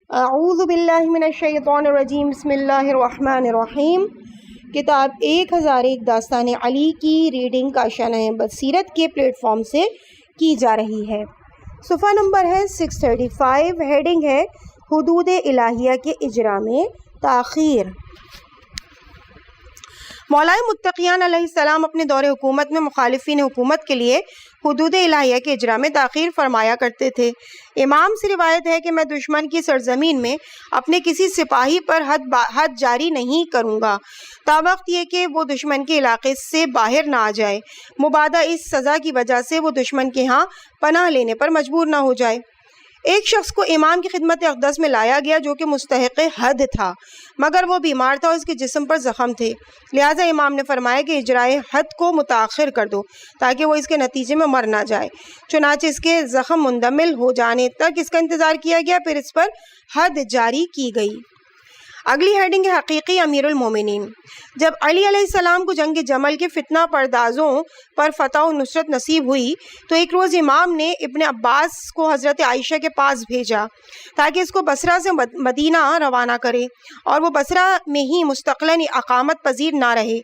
اعوذ باللہ من الشیطان الرجیم، بسم اللہ الرحمن الرحیم۔ کتاب 1001 داستان علی کی ریڈنگ کاشانہ بصیرت کے پلیٹ فارم سے کی جا رہی ہے۔ صفحہ نمبر ہے 635، ہیڈنگ ہے حدود الہیہ کے اجرا میں تاخیر۔ مولائے متقیان علیہ السلام اپنے دور حکومت میں مخالفین حکومت کے لیے حدود الہیہ کے اجرا میں تاخیر فرمایا کرتے تھے۔ امام سے روایت ہے کہ میں دشمن کی سرزمین میں اپنے کسی سپاہی پر حد جاری نہیں کروں گا تا وقت یہ کہ وہ دشمن کے علاقے سے باہر نہ آ جائے، مبادا اس سزا کی وجہ سے وہ دشمن کے ہاں پناہ لینے پر مجبور نہ ہو جائے۔ ایک شخص کو امام کی خدمت اقدس میں لایا گیا جو کہ مستحق حد تھا، مگر وہ بیمار تھا اور اس کے جسم پر زخم تھے، لہٰذا امام نے فرمایا کہ اجرائے حد کو متاخر کر دو تاکہ وہ اس کے نتیجے میں مر نہ جائے۔ چنانچہ اس کے زخم مندمل ہو جانے تک اس کا انتظار کیا گیا، پھر اس پر حد جاری کی گئی۔ اگلی ہیڈنگ ہے حقیقی امیر المومنین۔ جب علی علیہ السلام کو جنگ جمل کے فتنہ پردازوں پر فتح و نصرت نصیب ہوئی تو ایک روز امام نے ابن عباس کو حضرت عائشہ کے پاس بھیجا تاکہ اس کو بصرہ سے مدینہ روانہ کرے اور وہ بصرہ میں ہی مستقلاً اقامت پذیر نہ رہے۔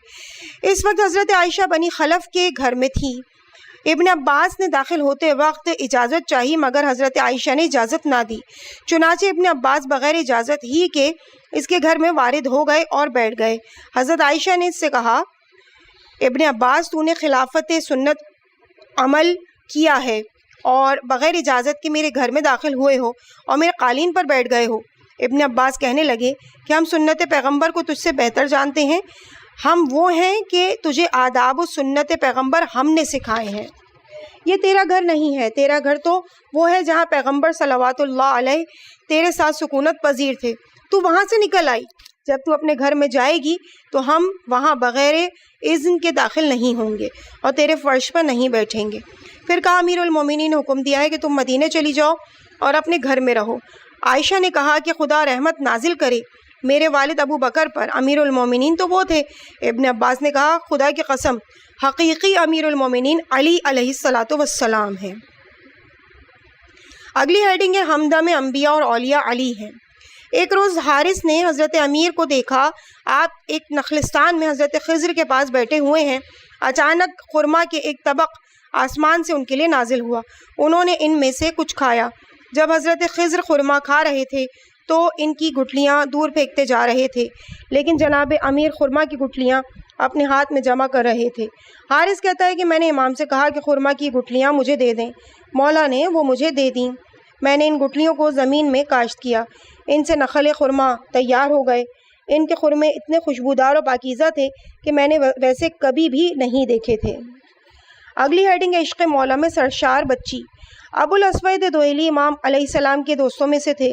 اس وقت حضرت عائشہ بنی خلف کے گھر میں تھی۔ ابن عباس نے داخل ہوتے وقت اجازت چاہی مگر حضرت عائشہ نے اجازت نہ دی، چنانچہ ابن عباس بغیر اجازت ہی کے اس کے گھر میں وارد ہو گئے اور بیٹھ گئے۔ حضرت عائشہ نے اس سے کہا، ابن عباس تو نے خلافت سنت عمل کیا ہے اور بغیر اجازت کے میرے گھر میں داخل ہوئے ہو اور میرے قالین پر بیٹھ گئے ہو۔ ابن عباس کہنے لگے کہ ہم سنت پیغمبر کو تجھ سے بہتر جانتے ہیں، ہم وہ ہیں کہ تجھے آداب و سنت پیغمبر ہم نے سکھائے ہیں۔ یہ تیرا گھر نہیں ہے، تیرا گھر تو وہ ہے جہاں پیغمبر صلوات اللہ علیہ تیرے ساتھ سکونت پذیر تھے، تو وہاں سے نکل آئی۔ جب تو اپنے گھر میں جائے گی تو ہم وہاں بغیر اذن کے داخل نہیں ہوں گے اور تیرے فرش پر نہیں بیٹھیں گے۔ پھر کہا، امیر المومنین نے حکم دیا ہے کہ تم مدینے چلی جاؤ اور اپنے گھر میں رہو۔ عائشہ نے کہا کہ خدا رحمت نازل کرے میرے والد ابو بکر پر، امیر المومنین تو وہ تھے۔ ابن عباس نے کہا، خدا کی قسم حقیقی امیر المومنین علی علیہ السلام ہے۔ اگلی ہیڈنگ ہے ہمدم انبیاء اور اولیاء علی ہیں۔ ایک روز حارث نے حضرت امیر کو دیکھا، آپ ایک نخلستان میں حضرت خضر کے پاس بیٹھے ہوئے ہیں۔ اچانک خرما کے ایک طبق آسمان سے ان کے لیے نازل ہوا، انہوں نے ان میں سے کچھ کھایا۔ جب حضرت خضر خرما کھا رہے تھے تو ان کی گٹھلیاں دور پھینکتے جا رہے تھے، لیکن جناب امیر خرما کی گٹھلیاں اپنے ہاتھ میں جمع کر رہے تھے۔ حارث کہتا ہے کہ میں نے امام سے کہا کہ خرما کی گٹھلیاں مجھے دے دیں، مولا نے وہ مجھے دے دیں۔ میں نے ان گٹھلیوں کو زمین میں کاشت کیا، ان سے نخل خرما تیار ہو گئے۔ ان کے خرمے اتنے خوشبودار اور پاکیزہ تھے کہ میں نے ویسے کبھی بھی نہیں دیکھے تھے۔ اگلی ہیڈنگ ہے عشق مولا میں سرشار بچی۔ ابو الاسود دؤیلی امام علیہ السلام کے دوستوں میں سے تھے۔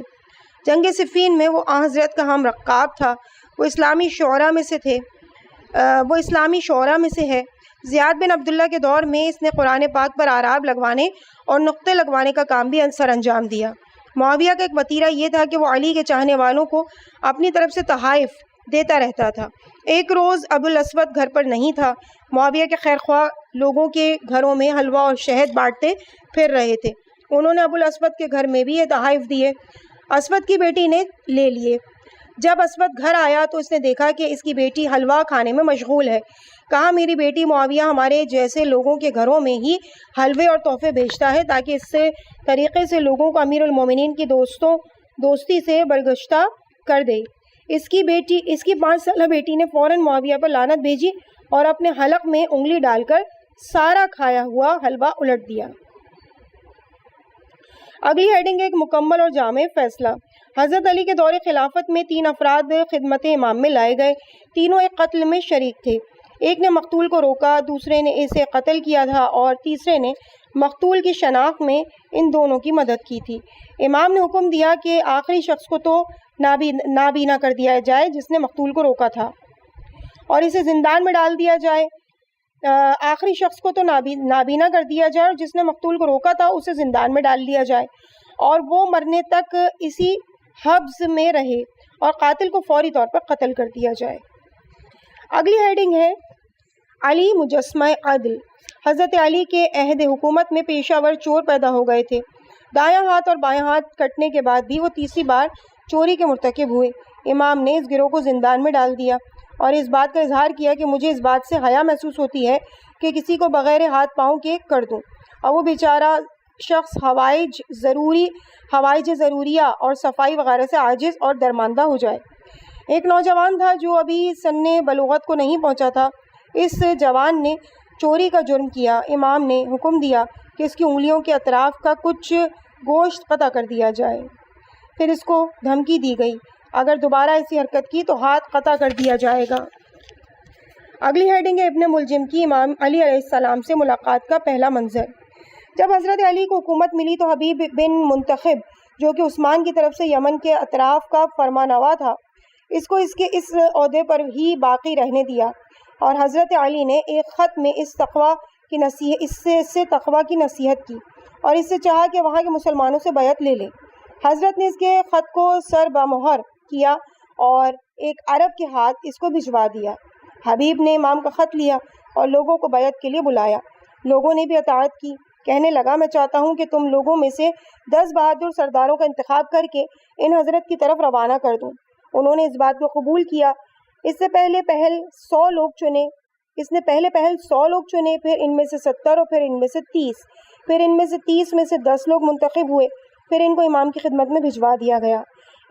جنگ صفین میں وہ حضرت کا ہم رکاب تھا، وہ اسلامی شعراء میں سے ہے۔ زیاد بن عبداللہ کے دور میں اس نے قرآن پاک پر آراب لگوانے اور نقطے لگوانے کا کام بھی سر انجام دیا۔ معاویہ کا ایک وتیرہ یہ تھا کہ وہ علی کے چاہنے والوں کو اپنی طرف سے تحائف دیتا رہتا تھا۔ ایک روز ابو الاسود گھر پر نہیں تھا، معاویہ کے خیرخواہ لوگوں کے گھروں میں حلوہ اور شہد بانٹتے پھر رہے تھے، انہوں نے ابو الاسود کے گھر میں بھی یہ تحائف دیے۔ اسود کی بیٹی نے لے لیے۔ جب اسود گھر آیا تو اس نے دیکھا کہ اس کی بیٹی حلوہ کھانے میں مشغول ہے۔ کہا، میری بیٹی معاویہ ہمارے جیسے لوگوں کے گھروں میں ہی حلوے اور تحفے بیچتا ہے تاکہ اس سے طریقے سے لوگوں کو امیر المومنین کی دوستی سے برگشتہ کر دے۔ اس کی 5 سالہ بیٹی نے فوراً معاویہ پر لعنت بھیجی اور اپنے حلق میں انگلی ڈال کر سارا کھایا ہوا حلوہ الٹ دیا۔ اگلی ہیڈنگ ہے ایک مکمل اور جامع فیصلہ۔ حضرت علی کے دور خلافت میں 3 افراد خدمت امام میں لائے گئے، تینوں ایک قتل میں شریک تھے۔ ایک نے مقتول کو روکا، دوسرے نے اسے قتل کیا تھا اور تیسرے نے مقتول کی شناخت میں ان دونوں کی مدد کی تھی۔ امام نے حکم دیا کہ آخری شخص کو تو نابینا کر دیا جائے جس نے مقتول کو روکا تھا، اور اسے زندان میں ڈال دیا جائے۔ آخری شخص کو تو نابینا کر دیا جائے اور جس نے مقتول کو روکا تھا اسے زندان میں ڈال دیا جائے اور وہ مرنے تک اسی حبس میں رہے، اور قاتل کو فوری طور پر قتل کر دیا جائے۔ اگلی ہیڈنگ ہے علی مجسمہ عدل۔ حضرت علی کے عہد حکومت میں پیشہ ور چور پیدا ہو گئے تھے۔ دایاں ہاتھ اور بایاں ہاتھ کٹنے کے بعد بھی وہ تیسری بار چوری کے مرتکب ہوئے۔ امام نے اس گروہ کو زندان میں ڈال دیا اور اس بات کا اظہار کیا کہ مجھے اس بات سے حیا محسوس ہوتی ہے کہ کسی کو بغیر ہاتھ پاؤں کے کر دوں اور وہ بیچارہ شخص ہوائج ضروریہ اور صفائی وغیرہ سے عاجز اور درماندہ ہو جائے۔ ایک نوجوان تھا جو ابھی سن بلوغت کو نہیں پہنچا تھا۔ اس جوان نے چوری کا جرم کیا۔ امام نے حکم دیا کہ اس کی انگلیوں کے اطراف کا کچھ گوشت قطع کر دیا جائے۔ پھر اس کو دھمکی دی گئی، اگر دوبارہ ایسی حرکت کی تو ہاتھ قطع کر دیا جائے گا۔ اگلی ہیڈنگ ہے ابن ملجم کی امام علی علیہ السلام سے ملاقات کا پہلا منظر۔ جب حضرت علی کو حکومت ملی تو حبیب بن منتخب جو کہ عثمان کی طرف سے یمن کے اطراف کا فرمانروا تھا، اس کو اس کے اس عہدے پر ہی باقی رہنے دیا اور حضرت علی نے ایک خط میں اس سے تقوی کی نصیحت کی اور اس سے چاہا کہ وہاں کے مسلمانوں سے بیعت لے لے۔ حضرت نے اس کے خط کو سر بمہر کیا اور ایک عرب کے ہاتھ اس کو بھجوا دیا۔ حبیب نے امام کا خط لیا اور لوگوں کو بیعت کے لیے بلایا۔ لوگوں نے بھی اطاعت کی۔ کہنے لگا، میں چاہتا ہوں کہ تم لوگوں میں سے 10 بہادر سرداروں کا انتخاب کر کے ان حضرت کی طرف روانہ کر دوں۔ انہوں نے اس بات کو قبول کیا۔ اس نے پہلے پہل 100 لوگ چنے، پھر ان میں سے 70 اور پھر ان میں سے 30، پھر ان میں سے 30 میں سے 10 لوگ منتخب ہوئے، پھر ان کو امام کی خدمت میں بھجوا دیا گیا۔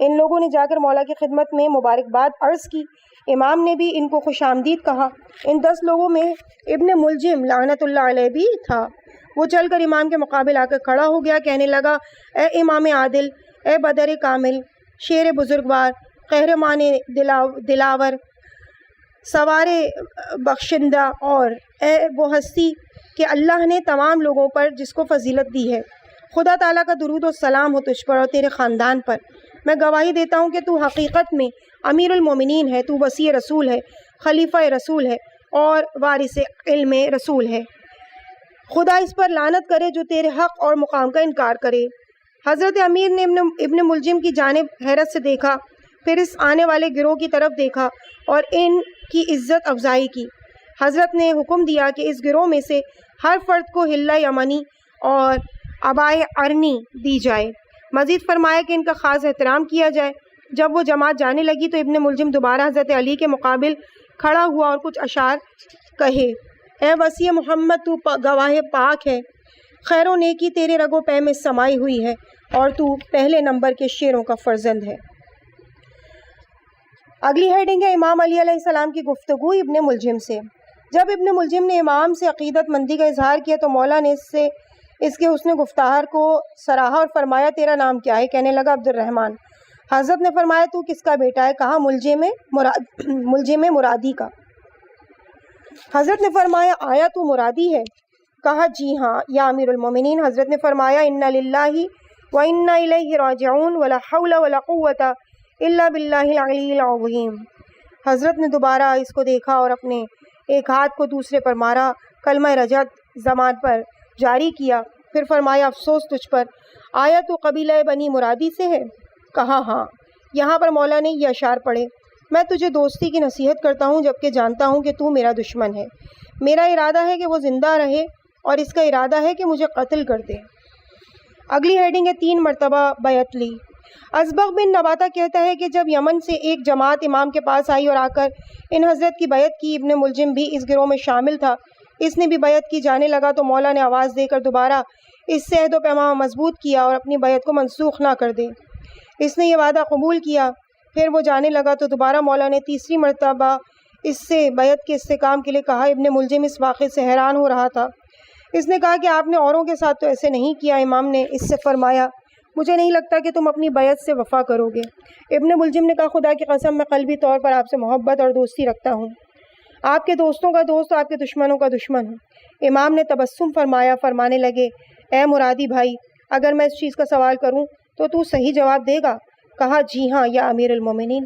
ان لوگوں نے جا کر مولا کی خدمت میں مبارکباد عرض کی۔ امام نے بھی ان کو خوش آمدید کہا۔ ان 10 لوگوں میں ابن ملجم لعنت اللہ علیہ بھی تھا۔ وہ چل کر امام کے مقابل آ کر کھڑا ہو گیا، کہنے لگا، اے امام عادل، اے بدر کامل، شیر بزرگوار، قہرمان دلاور، سوار بخشندہ، اور اے وہ ہستی کہ اللہ نے تمام لوگوں پر جس کو فضیلت دی ہے، خدا تعالیٰ کا درود و سلام ہو تجھ پر اور تیرے خاندان پر۔ میں گواہی دیتا ہوں کہ تو حقیقت میں امیر المومنین ہے، تو وصی رسول ہے، خلیفہ رسول ہے اور وارث علم رسول ہے۔ خدا اس پر لعنت کرے جو تیرے حق اور مقام کا انکار کرے۔ حضرت امیر نے ابن ملجم کی جانب حیرت سے دیکھا، پھر اس آنے والے گروہ کی طرف دیکھا اور ان کی عزت افزائی کی۔ حضرت نے حکم دیا کہ اس گروہ میں سے ہر فرد کو حلہ یمنی اور عبائے ارنی دی جائے۔ مزید فرمایا کہ ان کا خاص احترام کیا جائے۔ جب وہ جماعت جانے لگی تو ابن ملجم دوبارہ حضرت علی کے مقابل کھڑا ہوا اور کچھ اشعار کہے۔ اے وصی محمد، تو گواہ پاک ہے، خیر و نیکی تیرے رگ و پے میں سمائی ہوئی ہے اور تو پہلے نمبر کے شیروں کا فرزند ہے۔ اگلی ہیڈنگ ہے امام علی علیہ السلام کی گفتگو ابن ملجم سے۔ جب ابن ملجم نے امام سے عقیدت مندی کا اظہار کیا تو مولا نے اس کے حسن گفتار کو سراہا اور فرمایا، تیرا نام کیا ہے؟ کہنے لگا، عبد الرحمن۔ حضرت نے فرمایا، تو کس کا بیٹا ہے؟ کہا، ملجم مرادی کا۔ حضرت نے فرمایا، آیا تو مرادی ہے؟ کہا، جی ہاں یا امیر المومنین۔ حضرت نے فرمایا، انا للہ و انا الیہ راجعون ولا حول ولا قوت الا باللہ العلی العظیم۔ حضرت نے دوبارہ اس کو دیکھا اور اپنے ایک ہاتھ کو دوسرے پر مارا، کلمہ رجعت زبان پر جاری کیا، پھر فرمایا، افسوس تجھ پر، آیا تو قبیلہ بنی مرادی سے ہے؟ کہا، ہاں۔ یہاں پر مولا نے یہ اشعار پڑھے، میں تجھے دوستی کی نصیحت کرتا ہوں جبکہ جانتا ہوں کہ تو میرا دشمن ہے۔ میرا ارادہ ہے کہ وہ زندہ رہے اور اس کا ارادہ ہے کہ مجھے قتل کر دے۔ اگلی ہیڈنگ ہے 3 مرتبہ بیعت لی۔ ازبغ بن نباتہ کہتا ہے کہ جب یمن سے ایک جماعت امام کے پاس آئی اور آ کر ان حضرت کی بیعت کی، ابن ملجم بھی اس گروہ میں شامل تھا، اس نے بھی بیعت کی۔ جانے لگا تو مولا نے آواز دے کر دوبارہ اس سے عہد و پیمان مضبوط کیا اور اپنی بیعت کو منسوخ نہ کر دے۔ اس نے یہ وعدہ قبول کیا۔ پھر وہ جانے لگا تو دوبارہ مولا نے تیسری مرتبہ اس سے بیعت کے استحکام کے لیے کہا۔ ابن ملجم اس واقعے سے حیران ہو رہا تھا۔ اس نے کہا کہ آپ نے اوروں کے ساتھ تو ایسے نہیں کیا۔ امام نے اس سے فرمایا، مجھے نہیں لگتا کہ تم اپنی بیعت سے وفا کرو گے۔ ابن ملجم نے کہا، خدا کی قسم، میں قلبی طور پر آپ سے محبت اور دوستی رکھتا ہوں۔ آپ کے دوستوں کا دوست، آپ کے دشمنوں کا دشمن ہوں۔ امام نے تبسم فرمایا، فرمانے لگے، اے مرادی بھائی، اگر میں اس چیز کا سوال کروں تو صحیح جواب دے گا؟ کہا، جی ہاں یا امیر المومنین۔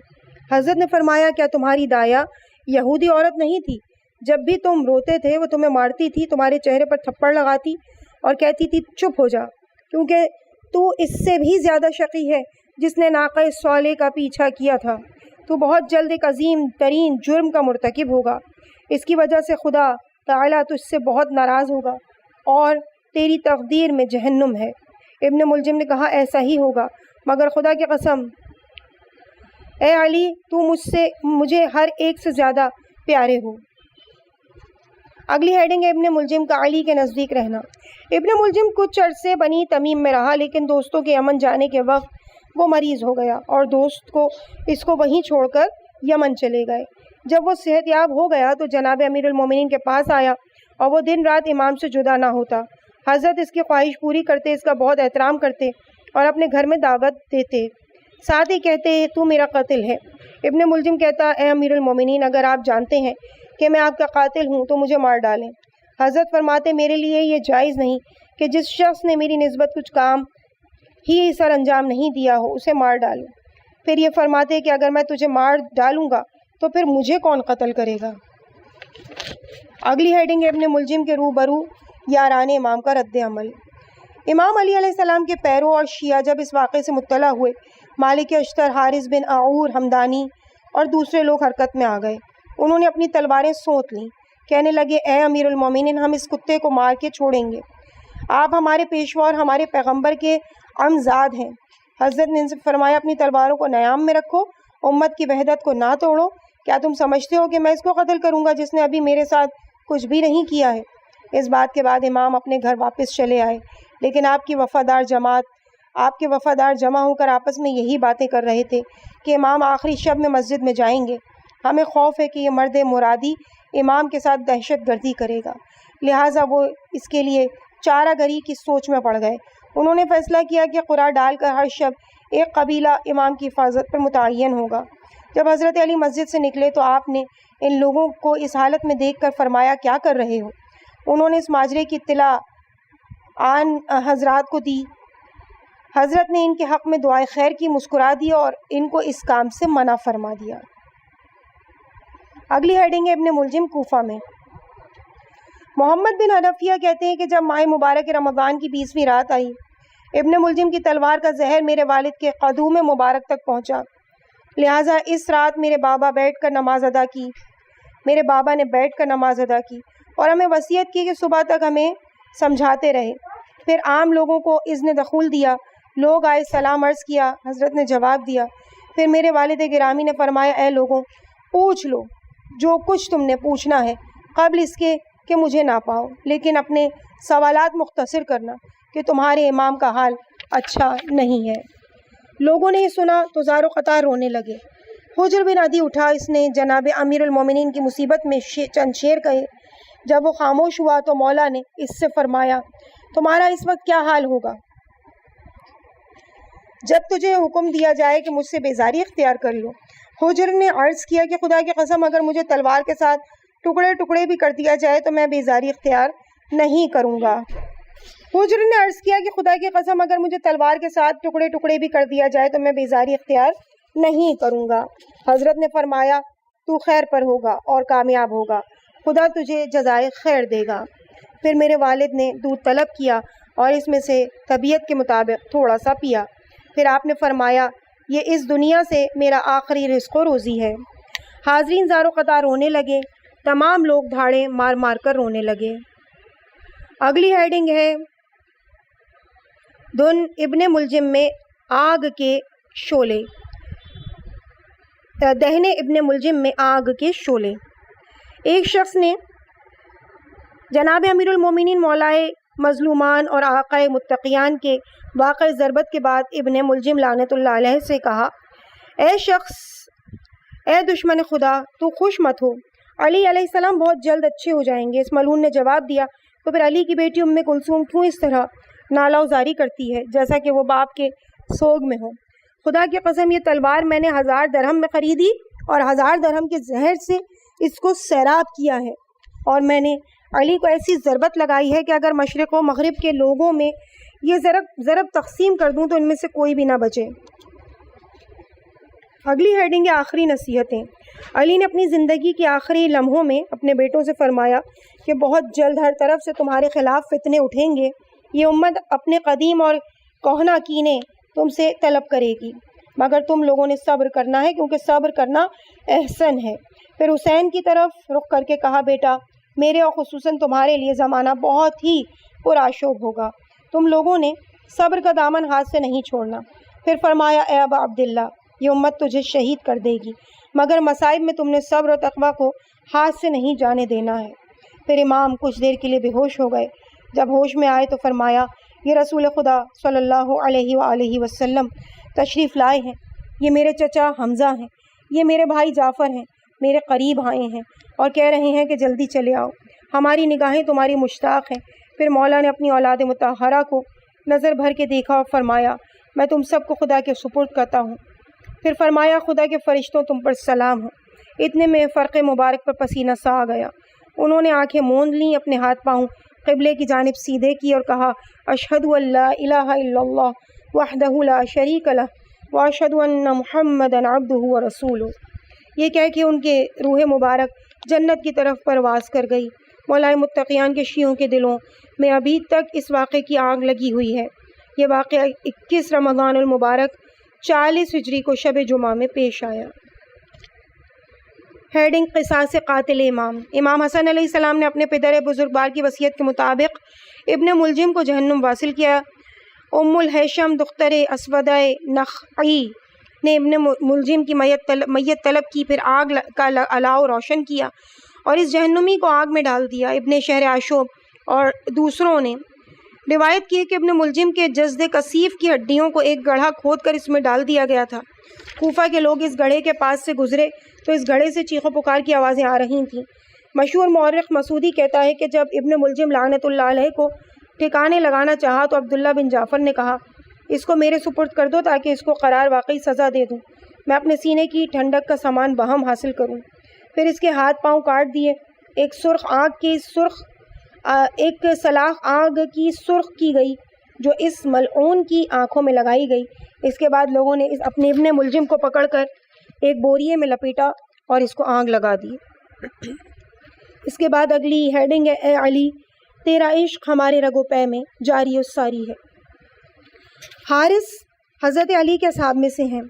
حضرت نے فرمایا، کیا تمہاری دایا یہودی عورت نہیں تھی؟ جب بھی تم روتے تھے وہ تمہیں مارتی تھی، تمہارے چہرے پر تھپڑ لگاتی اور کہتی تھی چپ ہو جا، کیونکہ تو اس سے بھی زیادہ شقی ہے جس نے ناقہ صالح کا پیچھا کیا تھا۔ تو بہت جلد ایک عظیم ترین جرم کا مرتکب ہوگا، اس کی وجہ سے خدا تعالیٰ تجھ سے بہت ناراض ہوگا اور تیری تقدیر میں جہنم ہے۔ ابن ملجم نے کہا، ایسا ہی ہوگا، مگر خدا کی قسم اے علی تو مجھے ہر ایک سے زیادہ پیارے ہو۔ اگلی ہیڈنگ ہے ابن ملجم کا علی کے نزدیک رہنا۔ ابن ملجم کچھ عرصے بنی تمیم میں رہا، لیکن دوستوں کے یمن جانے کے وقت وہ مریض ہو گیا اور دوست اس کو وہیں چھوڑ کر یمن چلے گئے۔ جب وہ صحت یاب ہو گیا تو جناب امیر المومنین کے پاس آیا اور وہ دن رات امام سے جدا نہ ہوتا۔ حضرت اس کی خواہش پوری کرتے، اس کا بہت احترام کرتے اور اپنے گھر میں دعوت دیتے، ساتھ ہی کہتے تو میرا قاتل ہے۔ ابن ملجم کہتا اے امیر المومنین، اگر آپ جانتے ہیں کہ میں آپ کا قاتل ہوں تو مجھے مار ڈالیں۔ حضرت فرماتے میرے لیے یہ جائز نہیں کہ جس شخص نے میری نسبت کچھ کام ہی سر انجام نہیں دیا ہو اسے مار ڈالیں۔ پھر یہ فرماتے کہ اگر میں تجھے مار ڈالوں گا تو پھر مجھے کون قتل کرے گا۔ اگلی ہیڈنگ ہے ابن ملجم کے روبرو یاران امام کا رد عمل۔ امام علی علیہ السلام کے پیرو اور شیعہ جب اس واقعے سے مطلع ہوئے، مالک اشتر، حارث بن اعور ہمدانی اور دوسرے لوگ حرکت میں آ گئے۔ انہوں نے اپنی تلواریں سونت لیں، کہنے لگے اے امیر المومنین، ہم اس کتے کو مار کے چھوڑیں گے، آپ ہمارے پیشوا اور ہمارے پیغمبر کے عمزاد ہیں۔ حضرت نے ان سے فرمایا اپنی تلواروں کو نیام میں رکھو، امت کی وحدت کو نہ توڑو۔ کیا تم سمجھتے ہو کہ میں اس کو قتل کروں گا جس نے ابھی میرے ساتھ کچھ بھی نہیں کیا ہے؟ اس بات کے بعد امام اپنے گھر واپس چلے آئے، لیکن آپ کے وفادار جمع ہو کر آپس میں یہی باتیں کر رہے تھے کہ امام آخری شب میں مسجد میں جائیں گے، ہمیں خوف ہے کہ یہ مرد مرادی امام کے ساتھ دہشت گردی کرے گا، لہٰذا وہ اس کے لیے چارہ گری کی سوچ میں پڑ گئے۔ انہوں نے فیصلہ کیا کہ قرعہ ڈال کر ہر شب ایک قبیلہ امام کی حفاظت پر متعین ہوگا۔ جب حضرت علی مسجد سے نکلے تو آپ نے ان لوگوں کو اس حالت میں دیکھ کر فرمایا کیا کر رہے ہو؟ انہوں نے اس ماجرے کی اطلاع آن حضرات کو دی۔ حضرت نے ان کے حق میں دعائے خیر کی، مسکرا دیا اور ان کو اس کام سے منع فرما دیا۔ اگلی ہیڈنگ ہے ابن ملجم کوفہ میں۔ محمد بن حنفیہ کہتے ہیں کہ جب ماہ مبارک رمضان کی 20ویں رات آئی، ابن ملجم کی تلوار کا زہر میرے والد کے قدوم مبارک تک پہنچا، لہٰذا اس رات میرے بابا نے بیٹھ کر نماز ادا کی اور ہمیں وصیت کی کہ صبح تک ہمیں سمجھاتے رہے۔ پھر عام لوگوں کو اذن دخول دیا، لوگ آئے، سلام عرض کیا، حضرت نے جواب دیا۔ پھر میرے والد گرامی نے فرمایا اے لوگوں، پوچھ لو جو کچھ تم نے پوچھنا ہے قبل اس کے کہ مجھے نہ پاؤ، لیکن اپنے سوالات مختصر کرنا کہ تمہارے امام کا حال اچھا نہیں ہے۔ لوگوں نے یہ سنا تو زار و قطار رونے لگے۔ حجر بن عدی اٹھا، اس نے جناب امیر المومنین کی مصیبت میں چند شعر کہے۔ جب وہ خاموش ہوا تو مولا نے اس سے فرمایا تمہارا اس وقت کیا حال ہوگا جب تجھے حکم دیا جائے کہ مجھ سے بیزاری اختیار کر لو؟ حجر نے عرض کیا کہ خدا کی قسم اگر مجھے تلوار کے ساتھ ٹکڑے ٹکڑے بھی کر دیا جائے تو میں بیزاری اختیار نہیں کروں گا۔ حجر نے عرض کیا کہ خدا کی قسم اگر مجھے تلوار کے ساتھ ٹکڑے ٹکڑے بھی کر دیا جائے تو میں بیزاری اختیار نہیں کروں گا۔ حضرت نے فرمایا تو خیر پر ہوگا اور کامیاب ہوگا، خدا تجھے جزائے خیر دے گا۔ پھر میرے والد نے دودھ طلب کیا اور اس میں سے طبیعت کے مطابق تھوڑا سا پیا۔ پھر آپ نے فرمایا یہ اس دنیا سے میرا آخری رزق و روزی ہے۔ حاضرین زار و قطار رونے لگے، تمام لوگ دھاڑے مار مار کر رونے لگے۔ اگلی ہیڈنگ ہے دن ابن ملجم میں آگ کے شعلے۔ دہنے ابن ملجم میں آگ کے شعلے۔ ایک شخص نے جناب امیر المومنین مولائے مظلومان اور آقائے متقیان کے واقع ضربت کے بعد ابن ملجم لعنت اللہ علیہ سے کہا اے دشمن خدا تو خوش مت ہو، علی علیہ السلام بہت جلد اچھے ہو جائیں گے۔ اس ملعون نے جواب دیا تو پھر علی کی بیٹی ام کلثوم کیوں اس طرح نالہ و زاری کرتی ہے جیسا کہ وہ باپ کے سوگ میں ہو؟ خدا کی قسم یہ تلوار میں نے 1000 درہم میں خریدی اور 1000 درہم کے زہر سے اس کو سیراب کیا ہے، اور میں نے علی کو ایسی ضربت لگائی ہے کہ اگر مشرق و مغرب کے لوگوں میں یہ ضرب تقسیم کر دوں تو ان میں سے کوئی بھی نہ بچے۔ اگلی ہیڈنگ ہے آخری نصیحتیں۔ علی نے اپنی زندگی کے آخری لمحوں میں اپنے بیٹوں سے فرمایا کہ بہت جلد ہر طرف سے تمہارے خلاف فتنے اٹھیں گے، یہ امت اپنے قدیم اور کوہنا کینے تم سے طلب کرے گی، مگر تم لوگوں نے صبر کرنا ہے کیونکہ صبر کرنا احسن ہے۔ پھر حسین کی طرف رخ کر کے کہا بیٹا میرے اور خصوصاً تمہارے لیے زمانہ بہت ہی پرآشوب ہوگا، تم لوگوں نے صبر کا دامن ہاتھ سے نہیں چھوڑنا۔ پھر فرمایا اے ابا عبداللہ یہ امت تجھے شہید کر دے گی، مگر مصائب میں تم نے صبر و تقویٰ کو ہاتھ سے نہیں جانے دینا ہے۔ پھر امام کچھ دیر کے لیے بے ہوش ہو گئے۔ جب ہوش میں آئے تو فرمایا، یہ رسول خدا صلی اللہ علیہ وآلہ وسلم تشریف لائے ہیں، یہ میرے چچا حمزہ ہیں، یہ میرے بھائی جعفر ہیں، میرے قریب آئے ہیں اور کہہ رہے ہیں کہ جلدی چلے آؤ، ہماری نگاہیں تمہاری مشتاق ہیں۔ پھر مولا نے اپنی اولاد مطہرہ کو نظر بھر کے دیکھا اور فرمایا، میں تم سب کو خدا کے سپرد کرتا ہوں۔ پھر فرمایا، خدا کے فرشتوں تم پر سلام ہو۔ اتنے میں فرق مبارک پر پسینہ سا آ گیا۔ انہوں نے آنکھیں موند لیں، اپنے ہاتھ پاؤں قبلے کی جانب سیدھے کی اور کہا، اشہد ان لا الہ الا اللہ وحدہ لا شریک لہ واشہد ان محمدا عبدہ ورسولہ۔ یہ کہہ کے ان کے روح مبارک جنت کی طرف پرواز کر گئی۔ مولا متقیان کے شیعوں کے دلوں میں ابھی تک اس واقعے کی آگ لگی ہوئی ہے۔ یہ واقعہ 21 رمضان المبارک 40 ہجری کو شب جمعہ میں پیش آیا۔ ہیڈنگ، قصاص قاتل امام۔ امام حسن علیہ السلام نے اپنے پدر بزرگوار کی وصیت کے مطابق ابن ملجم کو جہنم واصل کیا۔ ام الہیشم دختر اسودہ نخعی نے ابن ملجم کی میت طلب کی، پھر آگ کا الاؤ روشن کیا اور اس جہنمی کو آگ میں ڈال دیا۔ ابن شہر عاشوب اور دوسروں نے روایت کی ہے کہ ابن ملجم کے جسد کثیف کی ہڈیوں کو ایک گڑھا کھود کر اس میں ڈال دیا گیا تھا۔ کوفہ کے لوگ اس گڑھے کے پاس سے گزرے تو اس گڑھے سے چیخ و پکار کی آوازیں آ رہی تھیں۔ مشہور مورخ مسعودی کہتا ہے کہ جب ابن ملجم لعنت اللہ علیہ کو ٹھکانے لگانا چاہا تو عبداللہ بن جعفر نے کہا، اس کو میرے سپرد کر دو تاکہ اس کو قرار واقعی سزا دے دوں، میں اپنے سینے کی ٹھنڈک کا سامان بہم حاصل کروں۔ پھر اس کے ہاتھ پاؤں کاٹ دیے، ایک سلاخ آگ کی سرخ کی گئی جو اس ملعون کی آنکھوں میں لگائی گئی۔ اس کے بعد لوگوں نے اپنے ابن ملجم کو پکڑ کر ایک بوریے میں لپیٹا اور اس کو آگ لگا دی۔ اس کے بعد اگلی ہیڈنگ ہے، اے علی تیرا عشق ہمارے رگ و پے میں جاری و ساری ہے۔ حارث حضرت علی کے اصحاب میں سے ہیں۔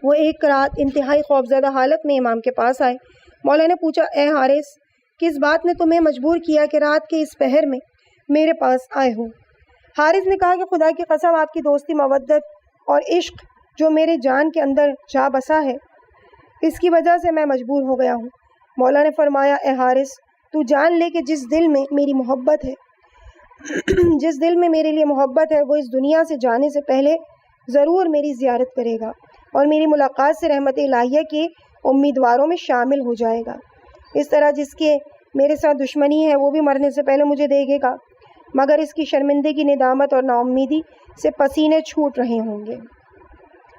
وہ ایک رات انتہائی خوفزدہ حالت میں امام کے پاس آئے۔ مولا نے پوچھا، اے حارث کس بات نے تمہیں مجبور کیا کہ رات کے اس پہر میں میرے پاس آئے ہو؟ حارث نے کہا کہ خدا کی قسم آپ کی دوستی، مودت اور عشق جو میرے جان کے اندر جا بسا ہے، اس کی وجہ سے میں مجبور ہو گیا ہوں۔ مولا نے فرمایا، اے حارث تو جان لے کہ جس دل میں میری محبت ہے جس دل میں میرے لیے محبت ہے وہ اس دنیا سے جانے سے پہلے ضرور میری زیارت کرے گا اور میری ملاقات سے رحمت الہیہ کے امیدواروں میں شامل ہو جائے گا۔ اس طرح جس کے میرے ساتھ دشمنی ہے وہ بھی مرنے سے پہلے مجھے دیکھے گا، مگر اس کی شرمندگی، ندامت اور نا امیدی سے پسینے چھوٹ رہے ہوں گے۔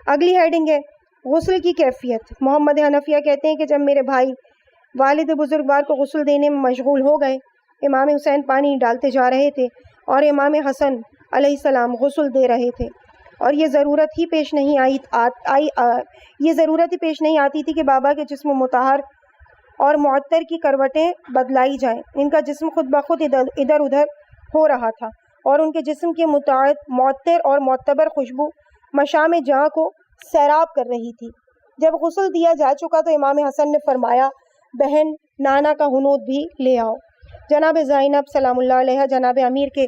اگلی ہیڈنگ ہے، غسل کی کیفیت۔ محمد حنفیہ کہتے ہیں کہ جب میرے بھائی والد بزرگوار کو غسل دینے میں مشغول ہو گئے، امام حسین پانی ڈالتے جا رہے تھے اور امام حسن علیہ السلام غسل دے رہے تھے، اور یہ ضرورت ہی پیش نہیں آتی تھی کہ بابا کے جسم مطہر اور معطر کی کروٹیں بدلائی جائیں۔ ان کا جسم خود بخود ادھر ادھر ہو رہا تھا اور ان کے جسم کی معطر اور معتبر خوشبو مشام جاں کو سیراب کر رہی تھی۔ جب غسل دیا جا چکا تو امام حسن نے فرمایا، بہن نانا کا ہنوت بھی لے آؤ۔ جناب زینب سلام اللہ علیہ جناب امیر کے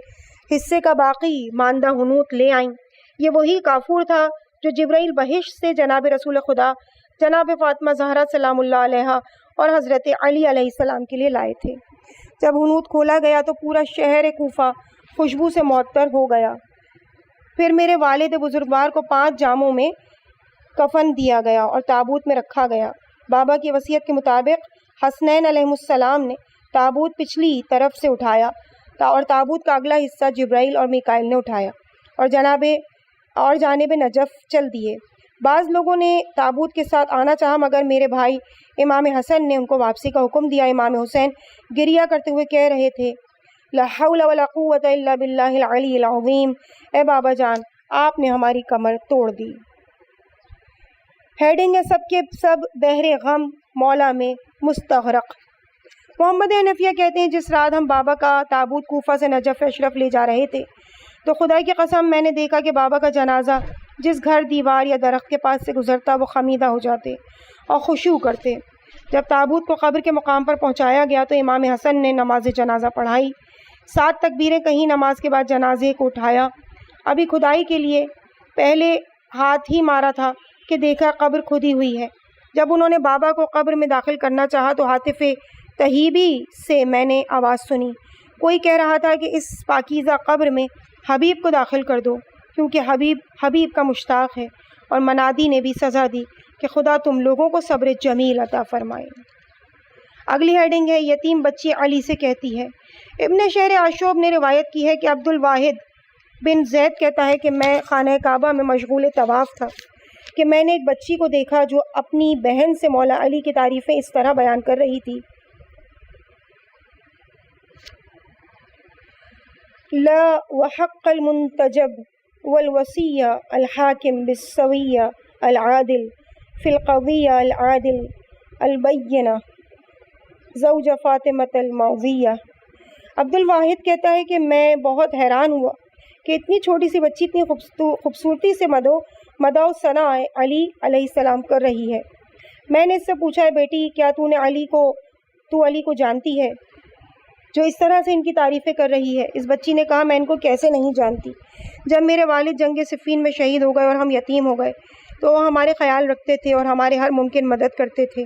حصے کا باقی ماندہ ہنوت لے آئیں۔ یہ وہی کافور تھا جو جبرائیل بہشت سے جناب رسول خدا جناب فاطمہ زہرا سلام اللہ علیہ اور حضرت علی علیہ السلام کے لیے لائے تھے۔ جب ہنوت کھولا گیا تو پورا شہر کوفہ خوشبو سے معطر ہو گیا۔ پھر میرے والد بزرگوار کو 5 جاموں میں کفن دیا گیا اور تابوت میں رکھا گیا۔ بابا کی وصیت کے مطابق حسنین علیہ السلام نے تابوت پچھلی طرف سے اٹھایا اور تابوت کا اگلا حصہ جبرائیل اور میکائیل نے اٹھایا اور جانب نجف چل دیے۔ بعض لوگوں نے تابوت کے ساتھ آنا چاہا مگر میرے بھائی امام حسن نے ان کو واپسی کا حکم دیا۔ امام حسین گریہ کرتے ہوئے کہہ رہے تھے، لا حول ولا قوت الا باللہ العلی العظیم، اے بابا جان آپ نے ہماری کمر توڑ دی۔ ہیڈنگ ہے، سب کے سب بحر غم مولا میں مستغرق۔ محمد حنفیہ کہتے ہیں، جس رات ہم بابا کا تابوت کوفہ سے نجف اشرف لے جا رہے تھے تو خدا کی قسم میں نے دیکھا کہ بابا کا جنازہ جس گھر، دیوار یا درخت کے پاس سے گزرتا وہ خمیدہ ہو جاتے اور خشوع کرتے۔ جب تابوت کو قبر کے مقام پر پہنچایا گیا تو امام حسن نے نماز جنازہ پڑھائی، 7 تکبیریں کہیں، نماز کے بعد جنازے کو اٹھایا۔ ابھی کھدائی کے لیے پہلے ہاتھ ہی مارا تھا کہ دیکھا قبر کھودی ہوئی ہے۔ جب انہوں نے بابا کو قبر میں داخل کرنا چاہا تو ہاتف تہیبی سے میں نے آواز سنی، کوئی کہہ رہا تھا کہ اس پاکیزہ قبر میں حبیب کو داخل کر دو، کیونکہ حبیب کا مشتاق ہے، اور منادی نے بھی سزا دی کہ خدا تم لوگوں کو صبر جمیل عطا فرمائے۔ اگلی ہیڈنگ ہے یتیم بچی علی سے کہتی ہے۔ ابن شہر عاشوب نے روایت کی ہے کہ عبد الواحد بن زید کہتا ہے کہ میں خانہ کعبہ میں مشغول طواف تھا کہ میں نے ایک بچی کو دیکھا جو اپنی بہن سے مولا علی کی تعریفیں اس طرح بیان کر رہی تھی، لا وحق المنتجب والوصیہ الحاکم بالسویہ العادل فی القضیہ العادل البینہ زوج فاطمۃ المعویہ۔ عبد الواحد کہتا ہے کہ میں بہت حیران ہوا کہ اتنی چھوٹی سی بچی اتنی خوبصورتی سے مدح و ثنا علی علیہ السلام کر رہی ہے۔ میں نے اس سے پوچھا ہے بیٹی کیا تو علی کو جانتی ہے جو اس طرح سے ان کی تعریفیں کر رہی ہے؟ اس بچی نے کہا میں ان کو کیسے نہیں جانتی، جب میرے والد جنگ صفین میں شہید ہو گئے اور ہم یتیم ہو گئے تو وہ ہمارے خیال رکھتے تھے اور ہمارے ہر ممکن مدد کرتے تھے۔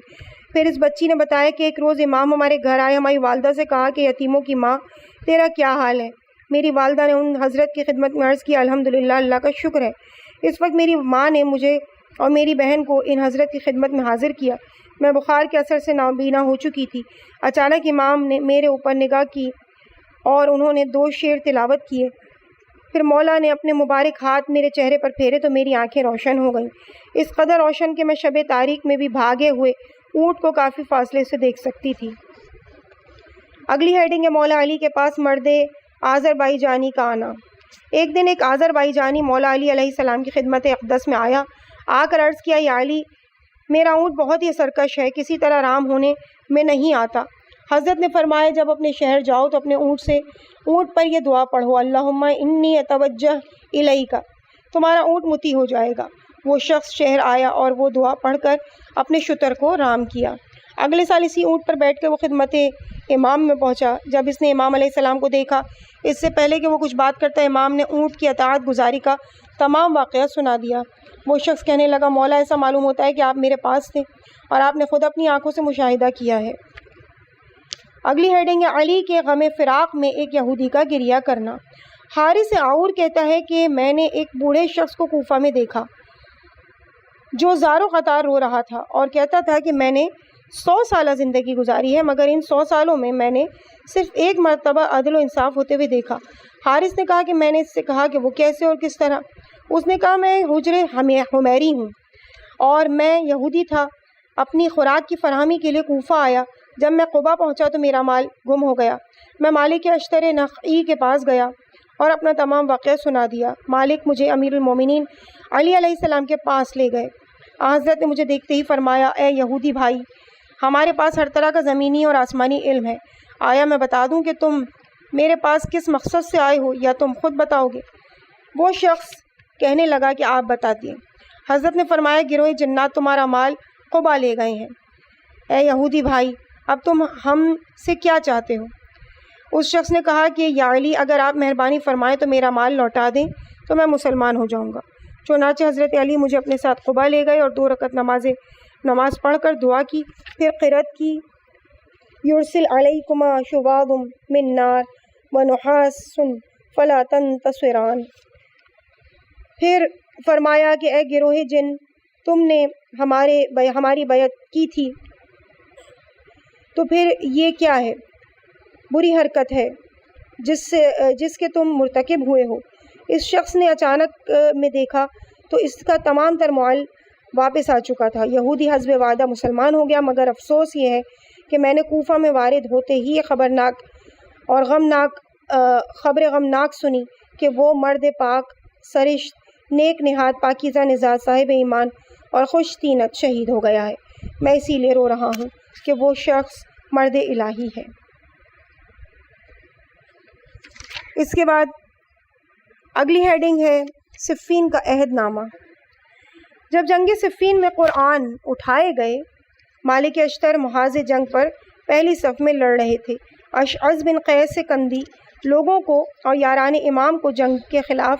پھر اس بچی نے بتایا کہ ایک روز امام ہمارے گھر آئے، ہماری والدہ سے کہا کہ یتیموں کی ماں تیرا کیا حال ہے؟ میری والدہ نے ان حضرت کی خدمت میں عرض کیا الحمدللہ، اللہ کا شکر ہے۔ اس وقت میری ماں نے مجھے اور میری بہن کو ان حضرت کی خدمت میں حاضر کیا۔ میں بخار کے اثر سے نابینا ہو چکی تھی۔ اچانک امام نے میرے اوپر نگاہ کی اور انہوں نے 2 شعر تلاوت کیے۔ پھر مولا نے اپنے مبارک ہاتھ میرے چہرے پر پھیرے تو میری آنکھیں روشن ہو گئیں، اس قدر روشن کہ میں شب تاریک میں بھی بھاگے ہوئے اونٹ کو کافی فاصلے سے دیکھ سکتی تھی۔ اگلی ہیڈنگ ہے مولا علی کے پاس مرد آذر بائی جانی کا آنا۔ ایک دن ایک آذر بائی جانی مولا علی علیہ السلام کی خدمت اقدس میں آیا، آ کر عرض کیا یا علی میرا اونٹ بہت ہی سرکش ہے، کسی طرح رام ہونے میں نہیں آتا۔ حضرت نے فرمایا جب اپنے شہر جاؤ تو اپنے اونٹ پر یہ دعا پڑھو اللہم انی اتوجہ الیک، تمہارا اونٹ متی ہو جائے گا۔ وہ شخص شہر آیا اور وہ دعا پڑھ کر اپنے شتر کو رام کیا۔ اگلے سال اسی اونٹ پر بیٹھ کے وہ خدمت امام میں پہنچا۔ جب اس نے امام علیہ السلام کو دیکھا، اس سے پہلے کہ وہ کچھ بات کرتا امام نے اونٹ کی اطاعت گزاری کا تمام واقعہ سنا دیا۔ وہ شخص کہنے لگا مولا ایسا معلوم ہوتا ہے کہ آپ میرے پاس تھے اور آپ نے خود اپنی آنکھوں سے مشاہدہ کیا ہے۔ اگلی ہیڈنگ ہے علی کے غم فراق میں ایک یہودی کا گریہ کرنا۔ حارث عور کہتا ہے کہ میں نے ایک بوڑھے شخص کو کوفہ میں دیکھا جو زار و قطار رو رہا تھا اور کہتا تھا کہ میں نے 100 سالہ زندگی گزاری ہے مگر ان 100 سالوں میں نے صرف ایک مرتبہ عدل و انصاف ہوتے ہوئے دیکھا۔ حارث نے کہا کہ میں نے اس سے کہا کہ وہ کیسے اور کس طرح؟ اس نے کہا میں حجر حمیری ہوں اور میں یہودی تھا، اپنی خوراک کی فراہمی کے لیے کوفہ آیا۔ جب میں قبا پہنچا تو میرا مال گم ہو گیا۔ میں مالک اشتر نخعی کے پاس گیا اور اپنا تمام واقعہ سنا دیا۔ مالک مجھے امیر المومنین علی علیہ السلام کے پاس لے گئے۔ حضرت نے مجھے دیکھتے ہی فرمایا اے یہودی بھائی، ہمارے پاس ہر طرح کا زمینی اور آسمانی علم ہے، آیا میں بتا دوں کہ تم میرے پاس کس مقصد سے آئے ہو یا تم خود بتاؤ گے؟ وہ شخص کہنے لگا کہ آپ بتا دیں۔ حضرت نے فرمایا گروہ جنات تمہارا مال قبا لے گئے ہیں۔ اے یہودی بھائی، اب تم ہم سے کیا چاہتے ہو؟ اس شخص نے کہا کہ یا علی اگر آپ مہربانی فرمائیں تو میرا مال لوٹا دیں تو میں مسلمان ہو جاؤں گا۔ چنانچہ حضرت علی مجھے اپنے ساتھ قبا لے گئے اور 2 رکعت نماز پڑھ کر دعا کی، پھر قرأت کی یرسل علیکما شواظ من نار ونحاس فلا تنتصران۔ پھر فرمایا کہ اے گروہ جن، تم نے ہماری بیعت کی تھی تو پھر یہ کیا ہے؟ بری حرکت ہے جس کے تم مرتکب ہوئے ہو۔ اس شخص نے اچانک میں دیکھا تو اس کا تمام تر مال واپس آ چکا تھا۔ یہودی حسب وعدہ مسلمان ہو گیا، مگر افسوس یہ ہے کہ میں نے کوفہ میں وارد ہوتے ہی یہ خبر غمناک سنی کہ وہ مرد پاک سرشت نیک نہاد پاکیزہ نژاد صاحب ایمان اور خوش طینت شہید ہو گیا ہے۔ میں اسی لیے رو رہا ہوں کہ وہ شخص مرد الہی ہے۔ اس کے بعد اگلی ہیڈنگ ہے صفین کا عہد نامہ۔ جب جنگ صفین میں قرآن اٹھائے گئے، مالک اشتر محاذ جنگ پر پہلی صف میں لڑ رہے تھے۔ اشعث بن قیس کندی لوگوں کو اور یاران امام کو جنگ کے خلاف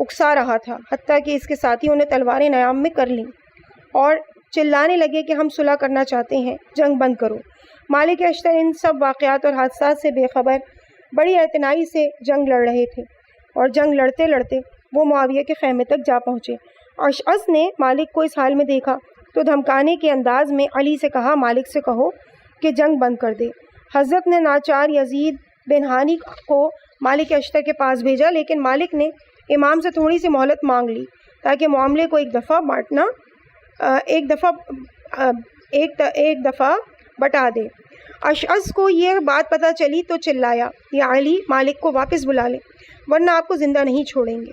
اکسا رہا تھا، حتیٰ کہ اس کے ساتھیوں نے تلواریں نیام میں کر لیں اور چلانے لگے کہ ہم صلح کرنا چاہتے ہیں، جنگ بند کرو۔ مالک اشتر ان سب واقعات اور حادثات سے بے خبر بڑی اعتنائی سے جنگ لڑ رہے تھے، اور جنگ لڑتے لڑتے وہ معاویہ کے خیمے تک جا پہنچے۔ اشعث نے مالک کو اس حال میں دیکھا تو دھمکانے کے انداز میں علی سے کہا، مالک سے کہو کہ جنگ بند کر دے۔ حضرت نے ناچار یزید بن ہانی کو مالک اشتر کے پاس بھیجا، لیکن مالک نے امام سے تھوڑی سی مہلت مانگ لی تاکہ معاملے کو ایک دفعہ بٹا دے۔ اشعث کو یہ بات پتہ چلی تو چلایا، یا علی، مالک کو واپس بلا لے ورنہ آپ کو زندہ نہیں چھوڑیں گے۔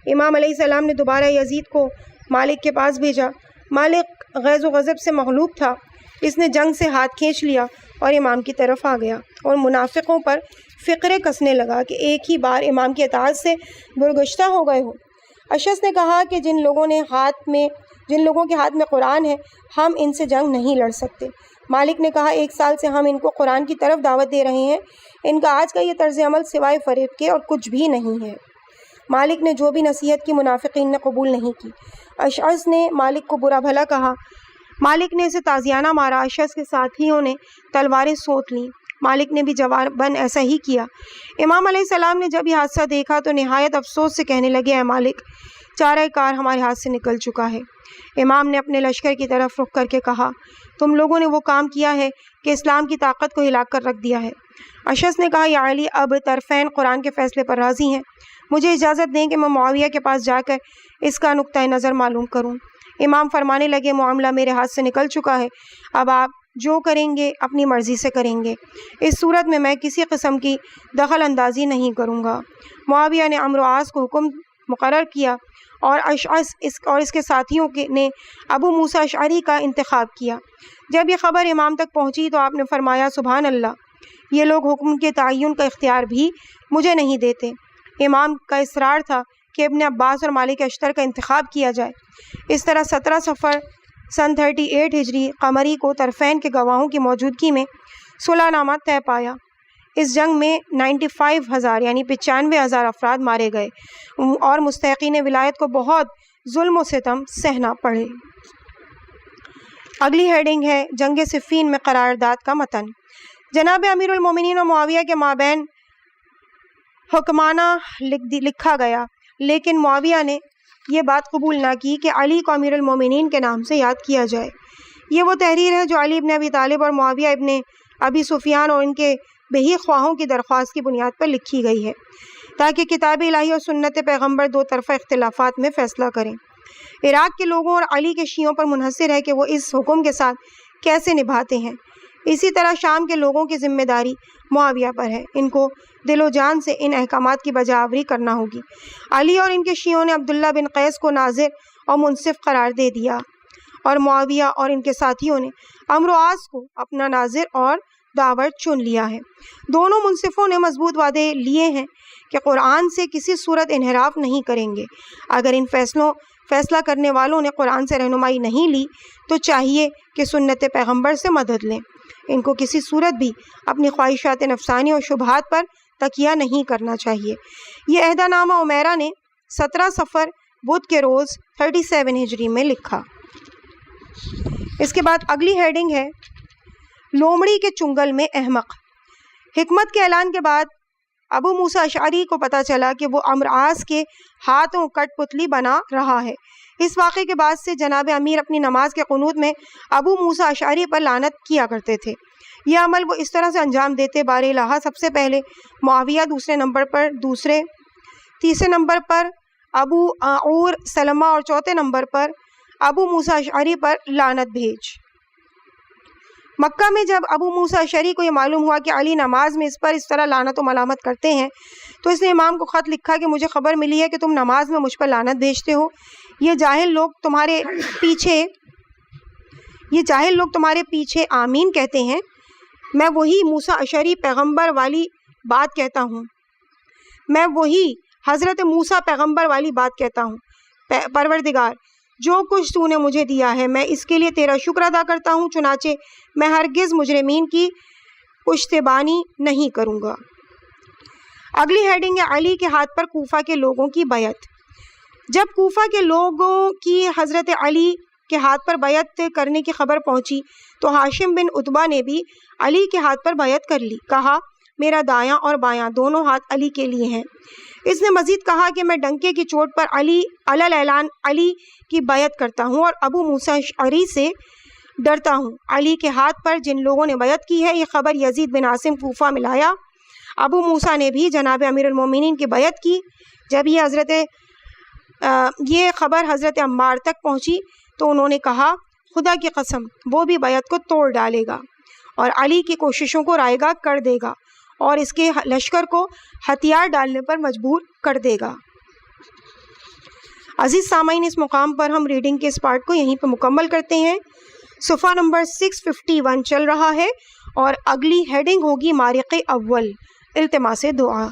امام علیہ السلام نے دوبارہ یزید کو مالک کے پاس بھیجا۔ مالک غیظ و غضب سے مغلوب تھا، اس نے جنگ سے ہاتھ کھینچ لیا اور امام کی طرف آ گیا اور منافقوں پر فقرے کسنے لگا کہ ایک ہی بار امام کی اطاعت سے برگشتہ ہو گئے ہو۔ اشعث نے کہا کہ جن لوگوں کے ہاتھ میں قرآن ہے، ہم ان سے جنگ نہیں لڑ سکتے۔ مالک نے کہا، 1 سال سے ہم ان کو قرآن کی طرف دعوت دے رہے ہیں، ان کا آج کا یہ طرز عمل سوائے فریب کے اور کچھ بھی نہیں ہے۔ مالک نے جو بھی نصیحت کی منافقین نے قبول نہیں کی۔ اشعث نے مالک کو برا بھلا کہا، مالک نے اسے تازیانہ مارا۔ اشعث کے ساتھیوں نے تلواریں سونت لیں، مالک نے بھی جواباً ایسا ہی کیا۔ امام علیہ السلام نے جب یہ حادثہ دیکھا تو نہایت افسوس سے کہنے لگے، اے مالک، چارہ کار ہمارے ہاتھ سے نکل چکا ہے۔ امام نے اپنے لشکر کی طرف رخ کر کے کہا، تم لوگوں نے وہ کام کیا ہے کہ اسلام کی طاقت کو ہلا کر رکھ دیا ہے۔ اشعث نے کہا، یا علی، اب طرفین قرآن کے فیصلے پر راضی ہیں، مجھے اجازت دیں کہ میں معاویہ کے پاس جا کر اس کا نقطۂ نظر معلوم کروں۔ امام فرمانے لگے، معاملہ میرے ہاتھ سے نکل چکا ہے، اب آپ جو کریں گے اپنی مرضی سے کریں گے، اس صورت میں کسی قسم کی دخل اندازی نہیں کروں گا۔ معاویہ نے عمرو عاص کو حکم مقرر کیا اور اشعث اور اس کے ساتھیوں نے ابو موسیٰ اشعری کا انتخاب کیا۔ جب یہ خبر امام تک پہنچی تو آپ نے فرمایا، سبحان اللہ، یہ لوگ حکم کے تعین کا اختیار بھی مجھے نہیں دیتے۔ امام کا اصرار تھا کہ ابن عباس اور مالک اشتر کا انتخاب کیا جائے۔ اس طرح 17 صفر سن 38 ہجری قمری کو طرفین کے گواہوں کی موجودگی میں صلح نامہ طے پایا۔ اس جنگ میں 95,000 یعنی 95,000 افراد مارے گئے اور مستحقین ولایت کو بہت ظلم و ستم سہنا پڑے۔ اگلی ہیڈنگ ہے جنگ صفین میں قرارداد کا متن۔ جناب امیر المومنین اور معاویہ کے مابین حکمانہ لکھا گیا، لیکن معاویہ نے یہ بات قبول نہ کی کہ علی کو امیر المومنین کے نام سے یاد کیا جائے۔ یہ وہ تحریر ہے جو علی ابن ابی طالب اور معاویہ ابن ابی سفیان اور ان کے بہی خواہوں کی درخواست کی بنیاد پر لکھی گئی ہے تاکہ کتاب الہی اور سنت پیغمبر دو طرفہ اختلافات میں فیصلہ کریں۔ عراق کے لوگوں اور علی کے شیعوں پر منحصر ہے کہ وہ اس حکم کے ساتھ کیسے نبھاتے ہیں۔ اسی طرح شام کے لوگوں کی ذمہ داری معاویہ پر ہے، ان کو دل و جان سے ان احکامات کی بجا آوری کرنا ہوگی۔ علی اور ان کے شیعوں نے عبداللہ بن قیس کو ناظر اور منصف قرار دے دیا اور معاویہ اور ان کے ساتھیوں نے عمرو عاص کو اپنا ناظر اور داور چن لیا ہے۔ دونوں منصفوں نے مضبوط وعدے لیے ہیں کہ قرآن سے کسی صورت انحراف نہیں کریں گے۔ اگر ان فیصلہ کرنے والوں نے قرآن سے رہنمائی نہیں لی تو چاہیے کہ سنت پیغمبر سے مدد لیں۔ ان کو کسی صورت بھی اپنی خواہشات نفسانی اور شبہات پر تکیہ نہیں کرنا چاہیے۔ یہ عہدہ نامہ عمیرہ نے 17 صفر بدھ کے روز 37 ہجری میں لکھا۔ اس کے بعد اگلی ہیڈنگ ہے لومڑی کے چنگل میں احمق۔ حکمت کے اعلان کے بعد ابو موسیٰ اشعری کو پتہ چلا کہ وہ عمرو عاص کے ہاتھوں کٹ پتلی بنا رہا ہے۔ اس واقعے کے بعد سے جناب امیر اپنی نماز کے قنوت میں ابو موسیٰ اشعری پر لعنت کیا کرتے تھے۔ یہ عمل وہ اس طرح سے انجام دیتے، بار الہ سب سے پہلے معاویہ، دوسرے نمبر پر تیسرے نمبر پر ابو عور سلمہ اور چوتھے نمبر پر ابو موسیٰ اشعری پر لعنت بھیج۔ مکہ میں جب ابو موسیٰ اشعری کو یہ معلوم ہوا کہ علی نماز میں اس پر اس طرح لعنت و ملامت کرتے ہیں تو اس نے امام کو خط لکھا کہ مجھے خبر ملی ہے کہ تم نماز میں مجھ پر لعنت بھیجتے ہو۔ یہ جاہل لوگ تمہارے پیچھے آمین کہتے ہیں، میں وہی موسیٰ اشعری پیغمبر والی بات کہتا ہوں، میں وہی حضرت موسیٰ پیغمبر والی بات کہتا ہوں، پروردگار جو کچھ تو نے مجھے دیا ہے میں اس کے لیے تیرا شکر ادا کرتا ہوں، چنانچہ میں ہرگز مجرمین کی پشتیبانی نہیں کروں گا۔ اگلی ہیڈنگ ہے علی کے ہاتھ پر کوفہ کے لوگوں کی بیعت۔ جب کوفہ کے لوگوں کی حضرت علی کے ہاتھ پر بیعت کرنے کی خبر پہنچی تو ہاشم بن عتبہ نے بھی علی کے ہاتھ پر بیعت کر لی. کہا میرا دایاں اور بایاں دونوں ہاتھ علی کے لیے ہیں. اس نے مزید کہا کہ میں ڈنکے کی چوٹ پر علل اعلان علی کی بیعت کرتا ہوں اور ابو موسیٰ اشعری سے ڈرتا ہوں. علی کے ہاتھ پر جن لوگوں نے بیعت کی ہے یہ خبر یزید بن عاصم کوفہ میں لایا. ابو موسیٰ نے بھی جناب امیر المومنین کی بیعت کی. جب یہ خبر حضرت عمار تک پہنچی تو انہوں نے کہا خدا کی قسم وہ بھی بیعت کو توڑ ڈالے گا اور علی کی کوششوں کو رائے گا کر دے گا اور اس کے لشکر کو ہتھیار ڈالنے پر مجبور کر دے گا. عزیز سامعین، اس مقام پر ہم ریڈنگ کے اس پارٹ کو یہیں پہ مکمل کرتے ہیں. صفحہ نمبر 651 چل رہا ہے اور اگلی ہیڈنگ ہوگی مارق اول. التماس دعا.